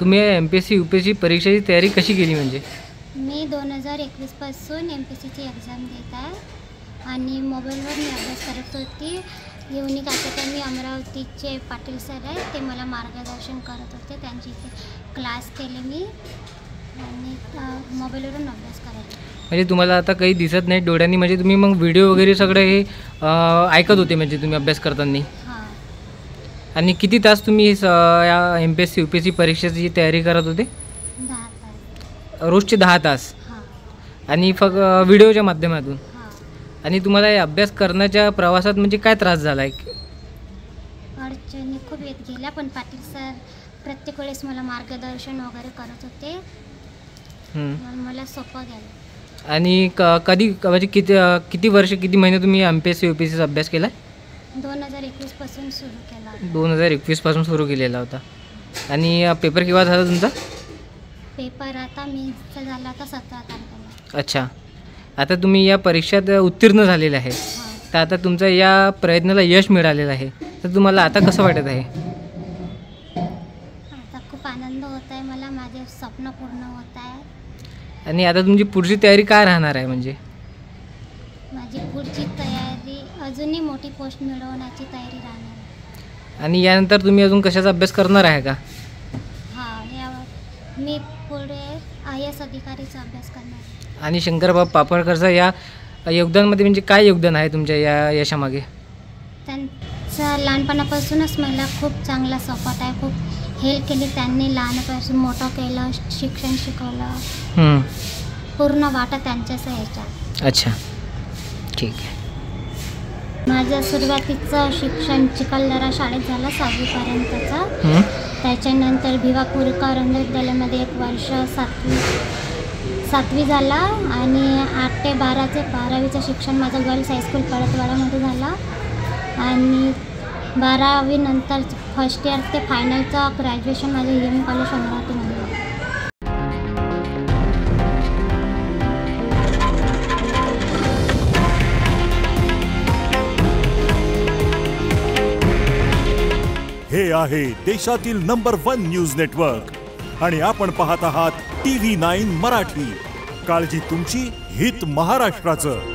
तुम्ही MPSC UPSC परीक्षेची तयारी कशी केली म्हणजे? मी 2021 पासून MPSCची एक्झाम देत आहे आणि मोबाईलवर मी अभ्यास करत होती. युनिक अकॅडमी अमरावतीचे पाटील सर आहेत, ते मला मार्गदर्शन करत होते. त्यांची इथे क्लास केले मी आणि मोबाईलवरून अभ्यास करायला. म्हणजे तुम्हाला आता काही दिसत नाही डोळ्यांनी, म्हणजे तुम्ही मग व्हिडिओ वगैरे सगळं हे ऐकत होते म्हणजे तुम्ही अभ्यास करताना? हां. आणि किती तास तुम्ही या MPSC UPSC परीक्षेची तयारी करत होते? 10 तास. रोजचे 10 तास? हां. आणि फक्त व्हिडिओच्या माध्यमातून? हां. आणि तुम्हाला हे अभ्यास करण्याच्या प्रवासात म्हणजे काय त्रास झाला आहे? अडचणी खूप येत गेल्या, पण पाटील सर प्रत्येक वेळेस मला मार्गदर्शन वगैरे करत होते. मला सोपं गेलं. आणि कधी म्हणजे किती वर्ष किती महिने तुम्ही MPSC UPSCचा अभ्यास केला? 2021 पासून सुरू केला. 2021 पासून सुरू केलेला होता. आणि पेपर केव्हा झाला तुमचा? पेपर आता मेचा झाला आता 17 तारखेला. अच्छा. आता तुम्ही या परीक्षेत उत्तीर्ण झालेले आहे, तर आता तुमचं या प्रयत्नाला यश मिळालेलं आहे, तर तुम्हाला आता कसं वाटत आहे? आता खूप आनंद होत आहे मला, माझे स्वप्न पूर्ण होत आहे. आणि आता तुमची पुढची तयारी काय राहणार आहे? म्हणजे माझी पुढची तयारी अजूनही मोठी पोस्ट मिळवण्याची तयारी राहणार आहे. आणि यानंतर तुम्ही अजून कशाचा अभ्यास करणार आहे का? हां, मी पुढे IAS अधिकारीचा अभ्यास करणार आहे. आणि शंकरबाब पापळकरचा या योगदानमध्ये म्हणजे काय योगदान आहे तुमच्या या यशामागे? त्यांचा लहानपणापासूनच मला खूप चांगला सपोर्ट आहे, खूप हेल्प केली त्यांनी. लहानपासून मोठं केलं, शिक्षण शिकवलं, पूर्ण वाटा त्यांच्याच आहे ह्याच्यात. अच्छा, ठीक आहे. माझं सुरुवातीचं शिक्षण चिखलदरा शाळेत झालं 6वीपर्यंतचं. त्याच्यानंतर भिवापूरकर विद्यालयामध्ये 1 वर्ष 7वी झाला आणि 8 ते 12चं शिक्षण माझं गर्ल्स हायस्कूल परतवाडामध्ये झालं. आणि 12वी नंतर फर्स्ट इयर ते फायनलचं ग्रॅज्युएशन माझं UM कॉलेज अमरावतीमध्ये झालं. हे आहे देशातील नंबर 1 न्यूज नेटवर्क आणि आपण पाहत आहात TV9 मराठी. काळजी तुमची, हित महाराष्ट्राचं.